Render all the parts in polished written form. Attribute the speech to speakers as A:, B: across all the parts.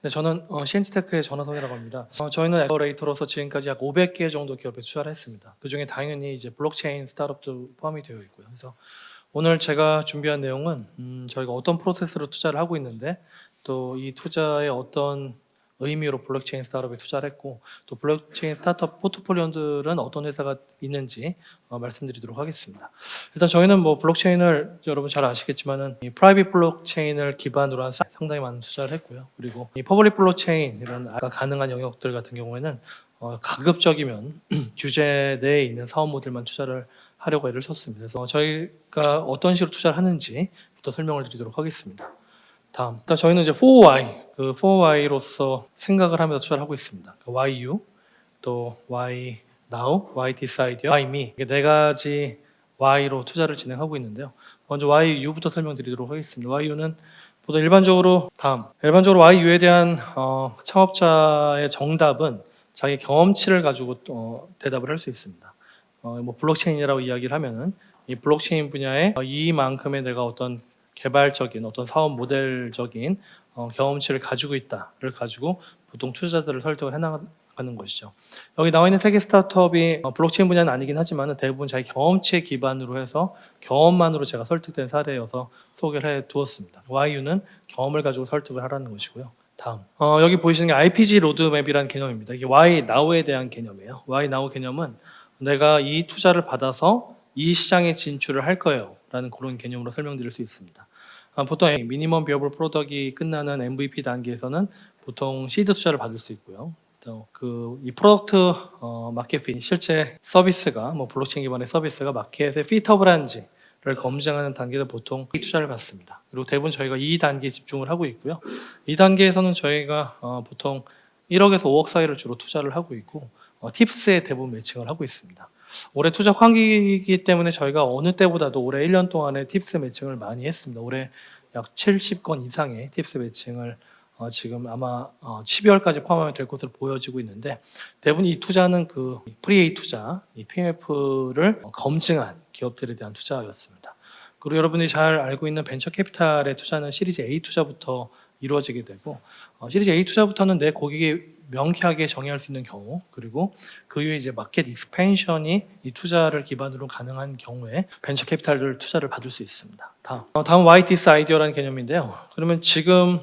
A: 네, 저는 CNT테크의 전하성이라고 합니다. 저희는 엑셀러레이터로서 지금까지 약 500개 정도 기업에 투자를 했습니다. 그중에 당연히 이제 블록체인 스타트업도 포함이 되어 있고요. 그래서 오늘 제가 준비한 내용은 저희가 어떤 프로세스로 투자를 하고 있는데 또 이 투자의 어떤 의미로 블록체인 스타트업에 투자를 했고 또 블록체인 스타트업 포트폴리오들은 어떤 회사가 있는지 말씀드리도록 하겠습니다. 일단 저희는 뭐 블록체인을 여러분 잘 아시겠지만은 이 프라이빗 블록체인을 기반으로 한 상당히 많은 투자를 했고요. 그리고 이 퍼블릭 블록체인 이런 아까 가능한 영역들 같은 경우에는 가급적이면 규제 내에 있는 사업 모델만 투자를 하려고 애를 썼습니다. 그래서 저희가 어떤 식으로 투자를 하는지부터 설명을 드리도록 하겠습니다. 다음, 일단 저희는 이제 4Y, 그 4Y로서 생각을 하면서 투자를 하고 있습니다. 그 YU, 또 Y Now, Y Decide, Y Me 이게 네 가지 Y로 투자를 진행하고 있는데요. 먼저 YU부터 설명드리도록 하겠습니다. YU는 보통 일반적으로 YU에 대한 창업자의 정답은 자기 경험치를 가지고 대답을 할 수 있습니다. 뭐 블록체인이라고 이야기를 하면은 이 블록체인 분야에 이만큼의 내가 어떤 개발적인 어떤 사업 모델적인 경험치를 가지고 있다를 가지고 보통 투자자들을 설득을 해나가는 것이죠. 여기 나와 있는 세 개 스타트업이 블록체인 분야는 아니긴 하지만 대부분 자기 경험치에 기반으로 해서 경험만으로 제가 설득된 사례여서 소개를 해 두었습니다. YU는 경험을 가지고 설득을 하라는 것이고요. 다음 여기 보이시는 게 RPG 로드맵이라는 개념입니다. 이게 Y Now에 대한 개념이에요. Y Now 개념은 내가 이 투자를 받아서 이 시장에 진출을 할 거예요 라는 그런 개념으로 설명드릴 수 있습니다. 보통 미니멈 비어블 프로덕이 끝나는 MVP 단계에서는 보통 시드 투자를 받을 수 있고요. 이 프로덕트 마켓 핏 실제 서비스가 뭐 블록체인 기반의 서비스가 마켓에 피터블한지를 검증하는 단계에서 보통 투자를 받습니다. 그리고 대부분 저희가 이 단계에 집중을 하고 있고요. 이 단계에서는 저희가 보통 1억에서 5억 사이를 주로 투자를 하고 있고 팁스에 대부분 매칭을 하고 있습니다. 올해 투자 환기이기 때문에 저희가 어느 때보다도 올해 1년 동안에 팁스 매칭을 많이 했습니다. 올해 약 70건 이상의 팁스 매칭을 지금 아마 12월까지 포함하면 될 것으로 보여지고 있는데 대부분 이 투자는 그 프리에이 투자, 이 PMF를 검증한 기업들에 대한 투자였습니다. 그리고 여러분이 잘 알고 있는 벤처 캐피탈의 투자는 시리즈 A 투자부터 이루어지게 되고 시리즈 A 투자부터는 내 고객이 명쾌하게 정의할 수 있는 경우 그리고 그 이후에 이제 마켓 익스펜션이 이 투자를 기반으로 가능한 경우에 벤처 캐피탈을 투자를 받을 수 있습니다. 다음 YTS 아이디어라는 개념인데요. 그러면 지금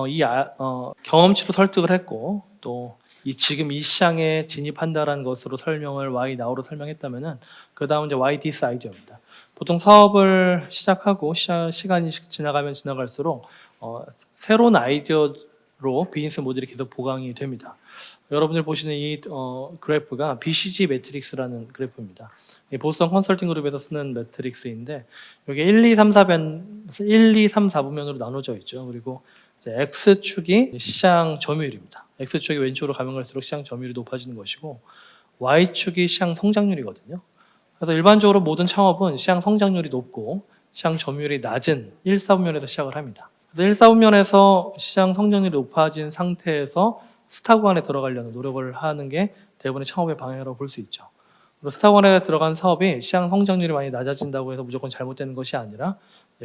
A: 경험치로 설득을 했고 또 지금 이 시장에 진입한다라는 것으로 설명을 Y Now로 설명했다면은 그 다음 이제 YTS 아이디어입니다. 보통 사업을 시작하고 시간이 지나가면 지나갈수록 새로운 아이디어로 비즈니스 모델이 계속 보강이 됩니다. 여러분들 보시는 이 그래프가 BCG 매트릭스라는 그래프입니다. 보스턴 컨설팅 그룹에서 쓰는 매트릭스인데 여기 1, 2, 3, 4부면으로 나눠져 있죠. 그리고 X축이 시장 점유율입니다. X축이 왼쪽으로 가면 갈수록 시장 점유율이 높아지는 것이고 Y축이 시장 성장률이거든요. 그래서 일반적으로 모든 창업은 시장 성장률이 높고 시장 점유율이 낮은 1, 4부면에서 시작을 합니다. 그래서 1, 4부면에서 시장 성장률이 높아진 상태에서 스타구안에 들어가려는 노력을 하는 게 대부분의 창업의 방향이라고 볼 수 있죠. 그리고 스타구안에 들어간 사업이 시장 성장률이 많이 낮아진다고 해서 무조건 잘못되는 것이 아니라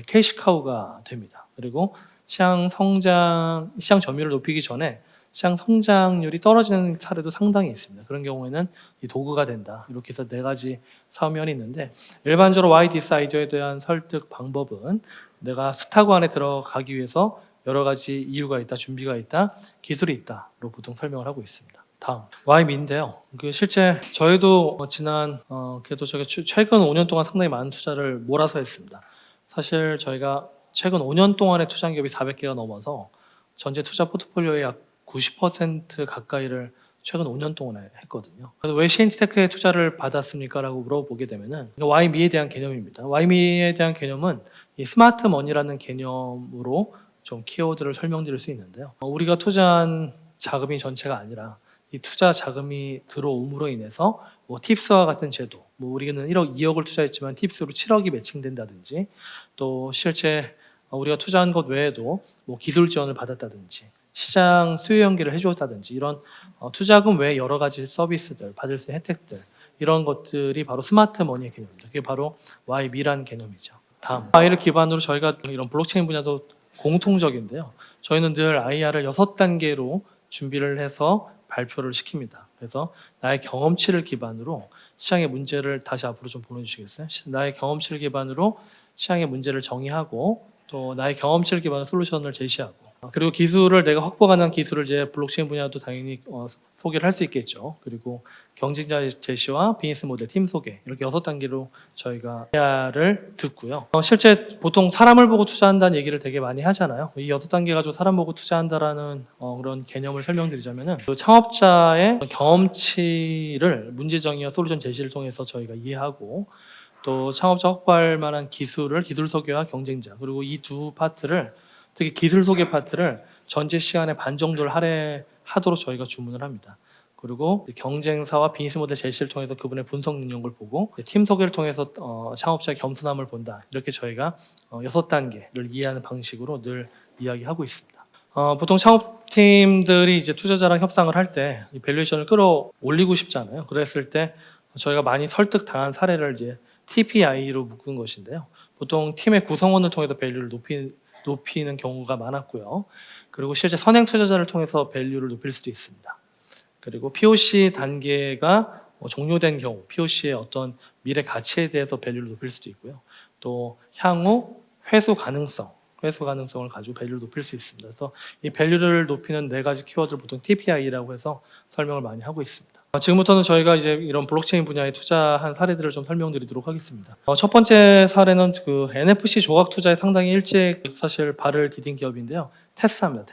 A: 캐시카우가 됩니다. 그리고 시장 점유율을 높이기 전에 시장 성장률이 떨어지는 사례도 상당히 있습니다. 그런 경우에는 이 도구가 된다. 이렇게 해서 네 가지 사업면이 있는데 일반적으로 YDS 아이디어에 대한 설득 방법은 내가 스타구안에 들어가기 위해서 여러 가지 이유가 있다, 준비가 있다, 기술이 있다로 보통 설명을 하고 있습니다. 다음 YM인데요. 실제 저희도 최근 5년 동안 상당히 많은 투자를 몰아서 했습니다. 사실 저희가 최근 5년 동안에 투자한 기업이 400개가 넘어서 전체 투자 포트폴리오의 약 90% 가까이를 최근 5년 동안에 했거든요. 그래서 왜 CNT테크에 투자를 받았습니까라고 물어보게 되면은 YME에 대한 개념입니다. YME에 대한 개념은 이 스마트 머니라는 개념으로 좀 키워드를 설명드릴 수 있는데요. 우리가 투자한 자금이 전체가 아니라 이 투자 자금이 들어옴으로 인해서 뭐 팁스와 같은 제도, 뭐 우리는 1억, 2억을 투자했지만 팁스로 7억이 매칭된다든지 또 실제 우리가 투자한 것 외에도 뭐 기술 지원을 받았다든지 시장 수요 연계를 해주었다든지 이런 투자금 외에 여러 가지 서비스들, 받을 수 있는 혜택들 이런 것들이 바로 스마트 머니의 개념입니다. 그게 바로 YM이라는 개념이죠. 다음 Y를 기반으로 저희가 이런 블록체인 분야도 공통적인데요. 저희는 늘 IR을 6단계로 준비를 해서 발표를 시킵니다. 그래서 나의 경험치를 기반으로 시장의 문제를 다시 앞으로 좀 보내주시겠어요? 나의 경험치를 기반으로 시장의 문제를 정의하고 또 나의 경험치를 기반으로 솔루션을 제시하고 그리고 기술을 내가 확보 가능한 기술을 이제 블록체인 분야도 당연히 소개를 할 수 있겠죠. 그리고 경쟁자 제시와 비즈니스 모델, 팀 소개 이렇게 6단계로 저희가 이야를 듣고요. 실제 보통 사람을 보고 투자한다는 얘기를 되게 많이 하잖아요. 이 6단계 가지고 사람 보고 투자한다라는 그런 개념을 설명드리자면은 그 창업자의 경험치를 문제 정의와 솔루션 제시를 통해서 저희가 이해하고 또 창업자 확보할 만한 기술을 기술 소개와 경쟁자 그리고 이 두 파트를 특히 기술 소개 파트를 전체 시간의 반 정도를 할애하도록 저희가 주문을 합니다. 그리고 경쟁사와 비즈니스 모델 제시를 통해서 그분의 분석 능력을 보고 팀 소개를 통해서 창업자의 겸손함을 본다. 이렇게 저희가 6단계를 이해하는 방식으로 늘 이야기하고 있습니다. 보통 창업팀들이 이제 투자자랑 협상을 할 때 밸류에이션을 끌어올리고 싶잖아요. 그랬을 때 저희가 많이 설득당한 사례를 이제 TPI로 묶은 것인데요. 보통 팀의 구성원을 통해서 밸류를 높이는 경우가 많았고요. 그리고 실제 선행 투자자를 통해서 밸류를 높일 수도 있습니다. 그리고 POC 단계가 종료된 경우, POC의 어떤 미래 가치에 대해서 밸류를 높일 수도 있고요. 또 향후 회수 가능성을 가지고 밸류를 높일 수 있습니다. 그래서 이 밸류를 높이는 4가지 키워드를 보통 TPI라고 해서 설명을 많이 하고 있습니다. 지금부터는 저희가 이제 이런 블록체인 분야에 투자한 사례들을 좀 설명드리도록 하겠습니다. 첫 번째 사례는 그 NFC 조각 투자에 상당히 일찍 사실 발을 디딘 기업인데요. 테사입니다.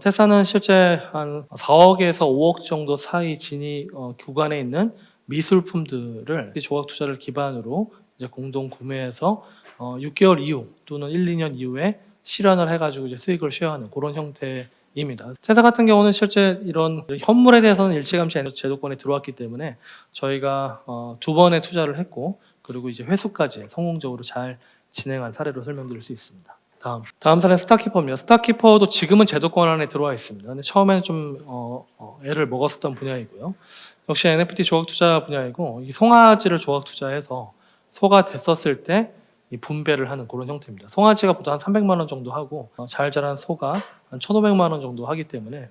A: 테사는 실제 한 4억에서 5억 정도 사이 진입 구간에 있는 미술품들을 조각 투자를 기반으로 이제 공동 구매해서 6개월 이후 또는 1, 2년 이후에 실현을 해가지고 이제 수익을 쉐어하는 그런 형태입니다. 테사 같은 경우는 실제 이런 현물에 대해서는 일찌감치 제도권에 들어왔기 때문에 저희가 2번의 투자를 했고 그리고 이제 회수까지 성공적으로 잘 진행한 사례로 설명드릴 수 있습니다. 다음 사례는 스타키퍼입니다. 스타키퍼도 지금은 제도권 안에 들어와 있습니다. 근데 처음에는 좀 애를 먹었었던 분야이고요. 역시 NFT 조각 투자 분야이고 이 송아지를 조각 투자해서 소가 됐었을 때 이 분배를 하는 그런 형태입니다. 송아지가 보통 한 300만 원 정도 하고 잘 자란 소가 한 1,500만 원 정도 하기 때문에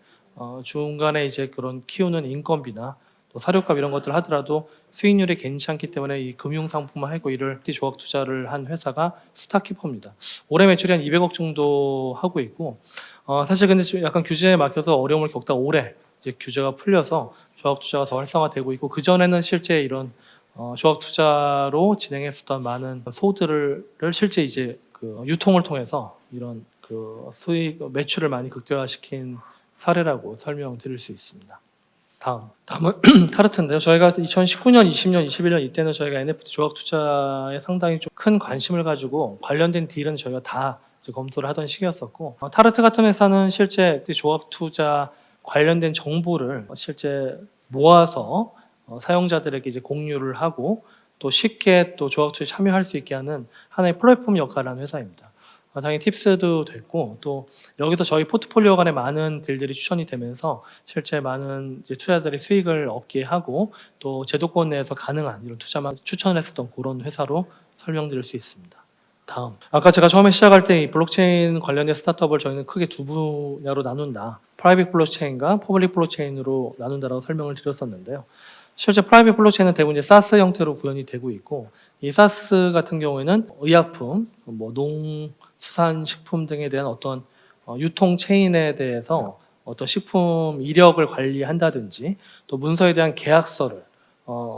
A: 중간에 이제 그런 키우는 인건비나 또 사료값 이런 것들 하더라도 수익률이 괜찮기 때문에 이 금융 상품화 하고 이를 조각 투자를 한 회사가 스타키퍼입니다. 올해 매출이 한 200억 정도 하고 있고 사실 근데 약간 규제에 막혀서 어려움을 겪다 올해 이제 규제가 풀려서 조각 투자가 더 활성화되고 있고 그 전에는 실제 이런 조각 투자로 진행했었던 많은 소들을 실제 이제 그 유통을 통해서 이런 그 수익 매출을 많이 극대화시킨 사례라고 설명드릴 수 있습니다. 다음은 타르트인데요. 저희가 2019년, 20년, 21년 이때는 저희가 NFT 조각 투자에 상당히 좀 큰 관심을 가지고 관련된 딜은 저희가 다 검토를 하던 시기였었고 타르트 같은 회사는 실제 조각 투자 관련된 정보를 실제 모아서 사용자들에게 이제 공유를 하고 또 쉽게 또 조각 투자에 참여할 수 있게 하는 하나의 플랫폼 역할을 하는 회사입니다. 당연히 팁스도 됐고 또 여기서 저희 포트폴리오 간에 많은 딜들이 추천이 되면서 실제 많은 이제 투자자들이 수익을 얻게 하고 또 제도권 내에서 가능한 이런 투자만 추천을 했었던 그런 회사로 설명드릴 수 있습니다. 다음, 아까 제가 처음에 시작할 때 이 블록체인 관련된 스타트업을 저희는 크게 2분야로 나눈다. 프라이빗 블록체인과 퍼블릭 블록체인으로 나눈다라고 설명을 드렸었는데요. 실제 프라이빗 블록체인은 대부분 이제 사스 형태로 구현이 되고 있고 이 사스 같은 경우에는 의약품, 뭐 농수산식품 등에 대한 어떤 유통 체인에 대해서 어떤 식품 이력을 관리한다든지 또 문서에 대한 계약서를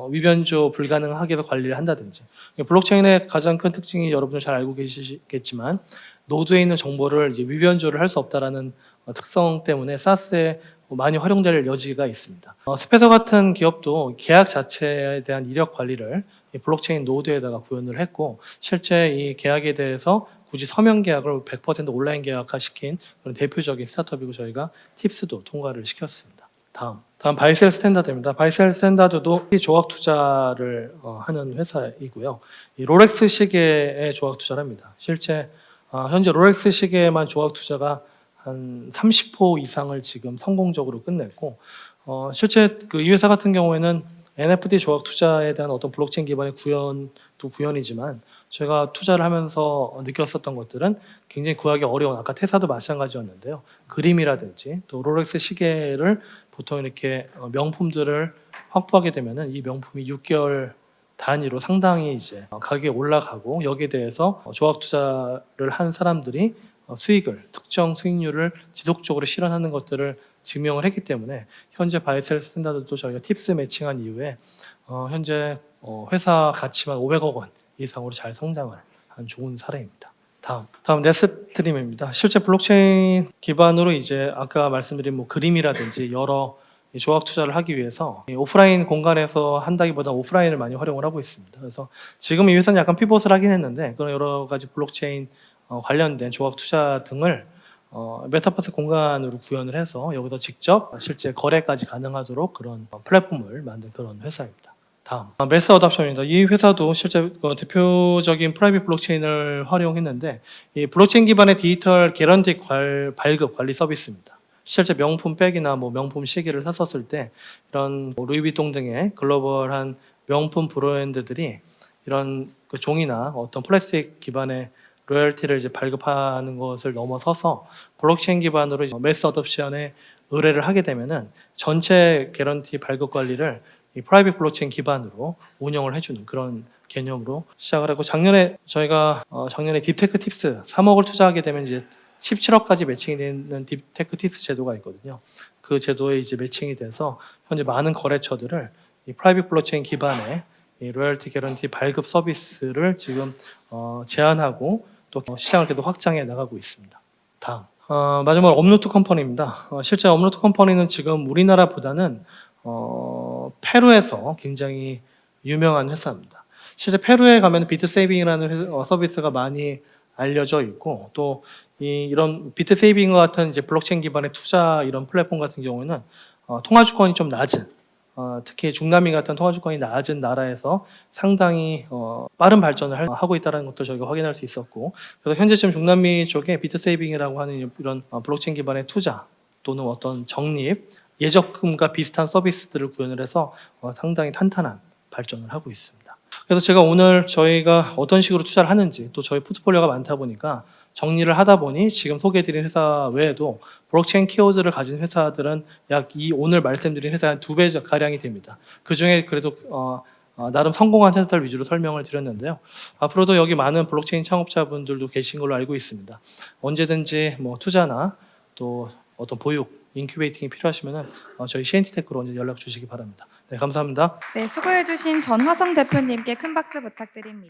A: 위변조 불가능하게 해서 관리를 한다든지 블록체인의 가장 큰 특징이 여러분들 잘 알고 계시겠지만 노드에 있는 정보를 이제 위변조를 할 수 없다라는 특성 때문에 사스에 많이 활용될 여지가 있습니다. 스페서 같은 기업도 계약 자체에 대한 이력 관리를 블록체인 노드에다가 구현을 했고 실제 이 계약에 대해서 굳이 서면 계약을 100% 온라인 계약화시킨 그런 대표적인 스타트업이고 저희가 팁스도 통과를 시켰습니다. 다음 바이셀 스탠다드입니다. 바이셀 스탠다드도 조각 투자를 하는 회사이고요. 이 롤렉스 시계에 조각 투자를 합니다. 실제 현재 롤렉스 시계에만 조각 투자가 한 30호 이상을 지금 성공적으로 끝냈고 실제 그 이 회사 같은 경우에는 NFT 조각 투자에 대한 어떤 블록체인 기반의 구현도 구현이지만 제가 투자를 하면서 느꼈었던 것들은 굉장히 구하기 어려운 아까 테사도 마찬가지였는데요. 그림이라든지 또 롤렉스 시계를 보통 이렇게 명품들을 확보하게 되면은 이 명품이 6개월 단위로 상당히 이제 가격이 올라가고 여기에 대해서 조합 투자를 한 사람들이 수익을 특정 수익률을 지속적으로 실현하는 것들을 증명을 했기 때문에 현재 바이셀 스탠다드도 저희가 팁스 매칭한 이후에 현재 회사 가치만 500억 원 이상으로 잘 성장을 한 좋은 사례입니다. 다음 네스트림입니다. 실제 블록체인 기반으로 이제 아까 말씀드린 뭐 그림이라든지 여러 이 조각 투자를 하기 위해서 이 오프라인 공간에서 한다기보다 오프라인을 많이 활용을 하고 있습니다. 그래서 지금 이 회사는 약간 피봇을 하긴 했는데 그런 여러 가지 블록체인 관련된 조각 투자 등을 메타버스 공간으로 구현을 해서 여기서 직접 실제 거래까지 가능하도록 그런 플랫폼을 만든 그런 회사입니다. 다음 매스 어답션입니다. 이 회사도 실제 대표적인 프라이빗 블록체인을 활용했는데 이 블록체인 기반의 디지털 개런티 발급 관리 서비스입니다. 실제 명품 백이나 뭐 명품 시계를 샀었을 때 이런 뭐 루이비통 등의 글로벌한 명품 브랜드들이 이런 그 종이나 어떤 플라스틱 기반의 로열티를 이제 발급하는 것을 넘어서서 블록체인 기반으로 이제 매스 어답션에 의뢰를 하게 되면은 전체 개런티 발급 관리를 이 프라이빗 블록체인 기반으로 운영을 해주는 그런 개념으로 시작을 하고 작년에 저희가 작년에 딥테크 팁스 3억을 투자하게 되면 이제 17억까지 매칭이 되는 딥테크 팁스 제도가 있거든요. 그 제도에 이제 매칭이 돼서 현재 많은 거래처들을 이 프라이빗 블록체인 기반의 이 로열티 개런티 발급 서비스를 지금 제안하고 또 시장을 계속 확장해 나가고 있습니다. 다음 마지막으로 업루트 컴퍼니입니다. 실제 업루트 컴퍼니는 지금 우리나라보다는 페루에서 굉장히 유명한 회사입니다. 실제 페루에 가면 비트 세이빙이라는 서비스가 많이 알려져 있고 또 이런 비트 세이빙과 같은 이제 블록체인 기반의 투자 이런 플랫폼 같은 경우에는 통화 주권이 좀 낮은 특히 중남미 같은 통화 주권이 낮은 나라에서 상당히 빠른 발전을 하고 있다는 것도 저희가 확인할 수 있었고 그래서 현재 지금 중남미 쪽에 비트 세이빙이라고 하는 이런 블록체인 기반의 투자 또는 어떤 적립 예적금과 비슷한 서비스들을 구현을 해서 상당히 탄탄한 발전을 하고 있습니다. 그래서 제가 오늘 저희가 어떤 식으로 투자를 하는지 또 저희 포트폴리오가 많다 보니까 정리를 하다 보니 지금 소개해드린 회사 외에도 블록체인 키워드를 가진 회사들은 약 오늘 말씀드린 회사 한 2배 가량이 됩니다. 그 중에 그래도 나름 성공한 회사들 위주로 설명을 드렸는데요. 앞으로도 여기 많은 블록체인 창업자분들도 계신 걸로 알고 있습니다. 언제든지 뭐 투자나 또 어떤 보육, 인큐베이팅이 필요하시면 저희 CNT테크로 언제 연락 주시기 바랍니다. 네, 감사합니다.
B: 네, 수고해주신 전화성 대표님께 큰 박수 부탁드립니다.